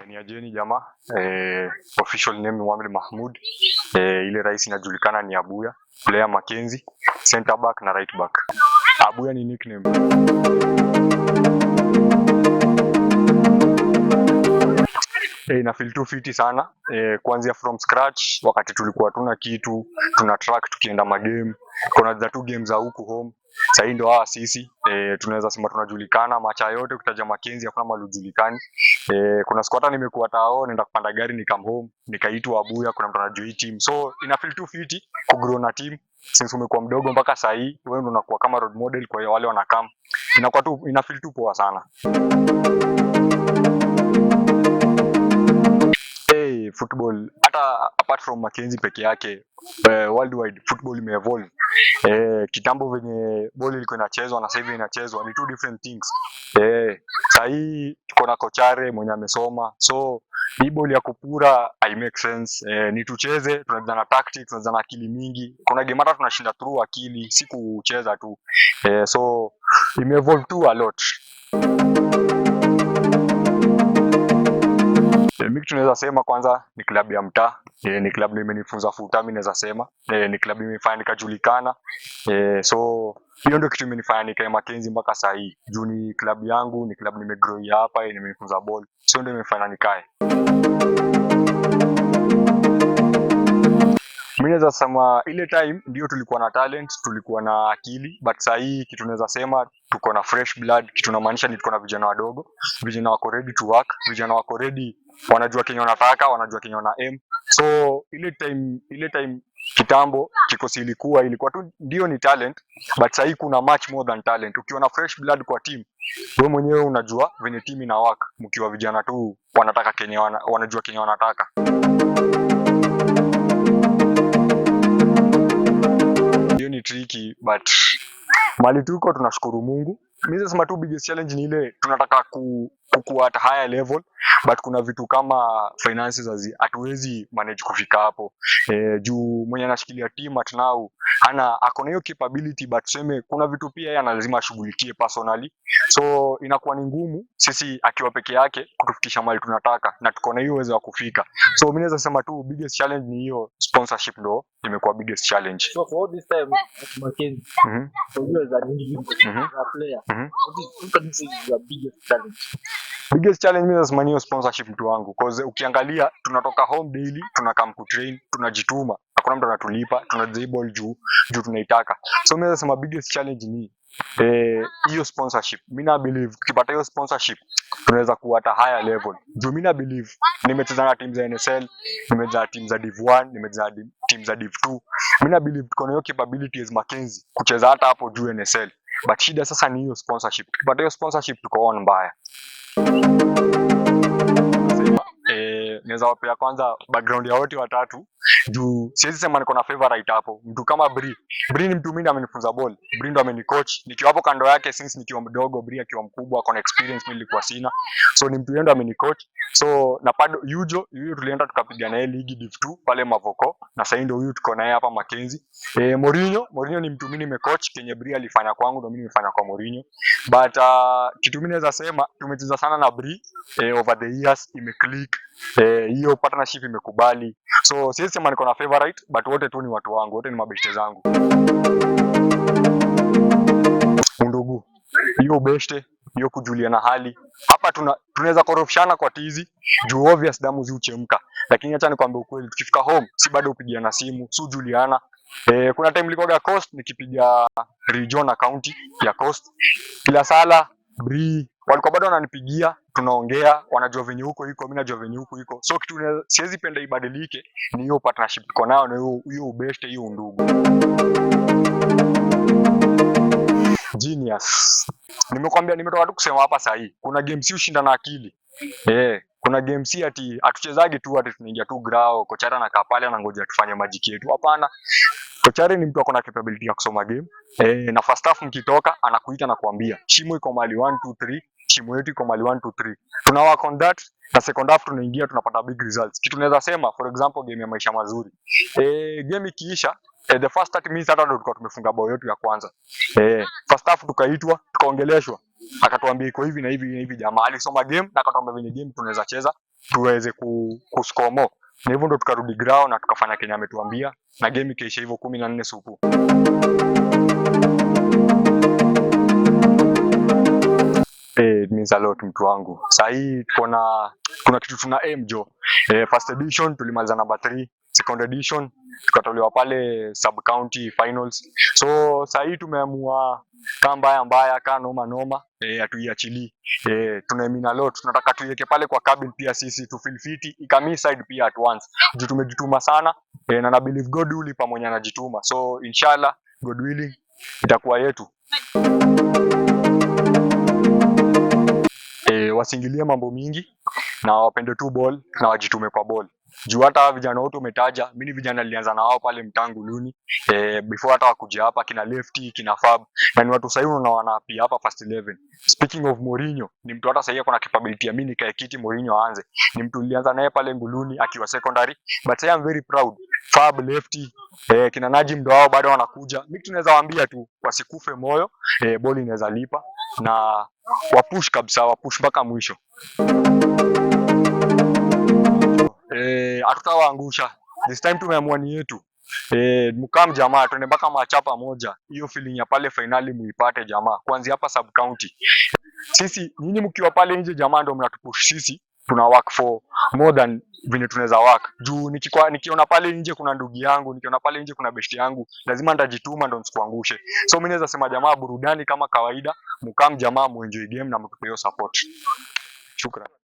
Ni ajeni jamaa. Official name ni Mohamed Mahmoud. Ile rais inajulikana ni Abuya. Player Mackenzie, center back na right back. Abuya ni nickname. Na feel too fiti sana. Kuanzia from scratch wakati tulikuwa tuna kitu, tuna track tukienda magame. Kuna za 2 games za huku home. Sasa ndio sisi tunaweza sema tunajulikana macha yote ukitaja Mackenzie hakuna malujulikani. Kuna siku hata nimekuwa tao nenda kupanda gari nikam home nikaitwa Abuya, kuna mtu anajua hii team. So ina feel too fiti kugrow na team since umekuwa mdogo mpaka sasa hii wewe ndio unakuwa kama role model kwa wale wanakam. Inakuwa tu ina feel too poa sana. Football hata apart from Mackenzie peke yake, worldwide football imeevolve. Kitambo venye ball ilikuwa inachezwa na sasa hivi inachezwa ni two different things. Sasa hii tuko na kochare mwenye amesoma, so hii ball ya kupura I make sense. Ni tucheze, tunaanza na tactics, tunaanza na akili mingi. Kuna game hata tunashinda through akili, si kucheza tu. So imeevolve too a lot. Mimi tunaweza sema kwanza ni klabu ya mtaa. Ni klabu imenifunza futa, mimi naweza sema. Ni klabu imefanya nikajulikana. So hiyo ndio kitu imenifanya nikae Mackenzie mpaka sasa hii. Juu ni klabu yangu, ni klabu nimegrow hapa, imenifunza ball. So ndio imefanya nikae. Mimi naweza sema ile time ndio tulikuwa na talent, tulikuwa na akili, but sasa hii kitu naweza sema tuko na fresh blood. Kitu namaanisha ni tuko na vijana wadogo, vijana wako ready to work, vijana wako ready, wanajua kenye wanataka, wanajua kenye wana aim. So ile time kitambo kikosi ilikuwa tu ndio ni talent, but sasa hii kuna much more than talent. Ukiwa na fresh blood kwa team, wewe mwenyewe unajua venye team ina work. Mkiwa vijana tu wanataka kenye wanajua kenye wanataka. Hiyo ni tricky, but mali tuko tunashukuru Mungu. Mimi nasema tu biggest challenge ni ile tunataka kukua at higher level, but kuna vitu kama finances hatuwezi manage kufika hapo. Juu mwenye anashikilia team at now ako na hiyo capability, but tuseme kuna vitu pia yeye lazima ashughulikie personally. So inakuwa ni ngumu sisi akiwa peke yake kutufikisha mahali tunataka, na tuko na hiyo uwezo wa kufika. So mimi naweza sema tu biggest challenge ni hiyo sponsorship, ndo imekuwa biggest challenge. So for this time Mackenzie, for you as an individual, as a player, what can you say is your biggest challenge? Biggest challenge mimi nasema ni sponsorship mtu wangu, cause ukiangalia tunatoka home daily, tunakam kutrain, tunajituma, hakuna mtu anatulipa, tunadribble juu tunaitaka. So mimi nasema biggest challenge ni hiyo sponsorship. Mimi na believe ukipata hiyo sponsorship tunaweza kuwa hata higher level. Juu mimi na believe nimecheza na team za NSL, nimecheza na team za Div 1, nimecheza na team za Div 2. Mimi na believe tuko na hiyo capability as Mackenzie kucheza hata hapo juu NSL. But shida sasa ni hiyo sponsorship. Ukipata hiyo sponsorship tuko on mbaya. Naweza wapea kwanza background ya wote watatu. Juu siwezi sema niko na favorite hapo. Mtu kama Bri ni mtu mimi amenifunza ball. Bri ndo amenicoach. Nikiwa hapo kando yake since nikiwa mdogo, Bri akiwa mkubwa, akona experience mimi nilikuwa sina. So ni mtu yeye ndo amenicoach. So na pado Yujo tulienda tukapiga naye ligi Div 2 pale Mavoko, na sasa ndio huyu tuko naye hapa Mackenzie. Mourinho ni mtu mimi nimecoach, kenye Bri alifanya kwangu ndo mimi nimefanya kwa Mourinho. But kitu mimi naweza sema tumecheza sana na Bri over the years, imeclick. Hiyo partnership imekubali. So siwezi sema niko na favorite, but wote tu ni watu wangu, wote ni mabeshte zangu. Undugu, hiyo beshte, hiyo kujuliana hali. Hapa tunaweza korofishana kwa tizi, juu obvious damu ziuchemka. Lakini acha nikwambie ukweli, tukifika home si bado upigiana simu, si Juliana. Kuna time nilikuwa Coast nikipiga region na county ya Coast. Kila sala Bri walikuwa bado wananipigia, tunaongea, wanajua venye huko iko, mimi najua venye huko iko. So kitu siwezi penda ibadilike ni hiyo partnership tuko nayo, na hiyo ubeshte, hiyo undugu. Genius. Nimekwambia, nimetoka tu kusema hapa sasa hii. Kuna game si ushinda na akili. Kuna game si ati atuchezagi tu ati tunaingia tu grao, kochara na kapale na ngoja tufanye magic yetu. Hapana. Kochare ni mtu akona capability ya kusoma game. Na first half mkitoka anakuita na kuambia shimo iko mali 1 2 3, shimo yetu iko mali 1 2 3. Tuna work on that, na second half tunaingia tunapata big results. Kitu naweza sema for example game ya maisha mazuri. Game ikiisha the first 30 minutes hata ndo tulikuwa tumefunga bao yetu ya kwanza. First half tukaitwa, tukaongeleshwa. Akatuambia iko hivi na hivi na hivi, jamaa alisoma game na akatuambia venye game tunaweza cheza tuweze kuscore more. Na hivyo ndo tukarudi ground na tukafanya Kenya ametuambia na game ikaisha hivyo 14 supu. It means a lot mtu wangu. Sasa hii kuna kitu tuna aim jo. First edition tulimaliza number 3, second edition tukatolewa pale sub county finals. So sasa hii tumeamua kama mbaya ka noma atuiachili. Tunaamini a lot, tunataka tuiweke pale kwa cabin pia sisi tu feel fit ikami side pia at once. Juu tumejituma sana na na believe God will pamoja na jituma. So inshallah God willing itakuwa yetu. Wasingilie mambo mingi na wapende tu ball na wajitume kwa ball. Juu hata vijana wote umetaja, mimi vijana nilianza na wao pale mtangu Luni. Before hata wakuja hapa kina Lefty, kina Fab, na ni watu sasa unaona pia hapa first 11. Speaking of Mourinho, ni mtu hata sasa kuna capability ya mimi nikae kiti Mourinho aanze. Ni mtu nilianza naye pale Nguluni akiwa secondary, but I am very proud. Fab, Lefty, kina Najim ndo wao bado wanakuja. Mimi tunaweza waambia tu wasikufe moyo, ball inaweza lipa na wapush kabisa, wapush mpaka mwisho. Hatutawaangusha. This time tumeamua ni yetu. Mkam jamaa twende mpaka machapa moja. Hiyo feeling ya pale finali muipate jamaa. Kuanzia hapa sub county. Sisi nyinyi mkiwa pale nje jamaa ndio mnatupush sisi. Tuna work for more than vile tunaweza work. Juu nikiona pale nje kuna ndugu yangu, nikiona pale nje kuna besti yangu, lazima nitajituma ndo nisikuangushe. So mimi naweza sema jamaa burudani kama kawaida, mkam jamaa muenjoy game na mtupe hiyo support. Shukrani.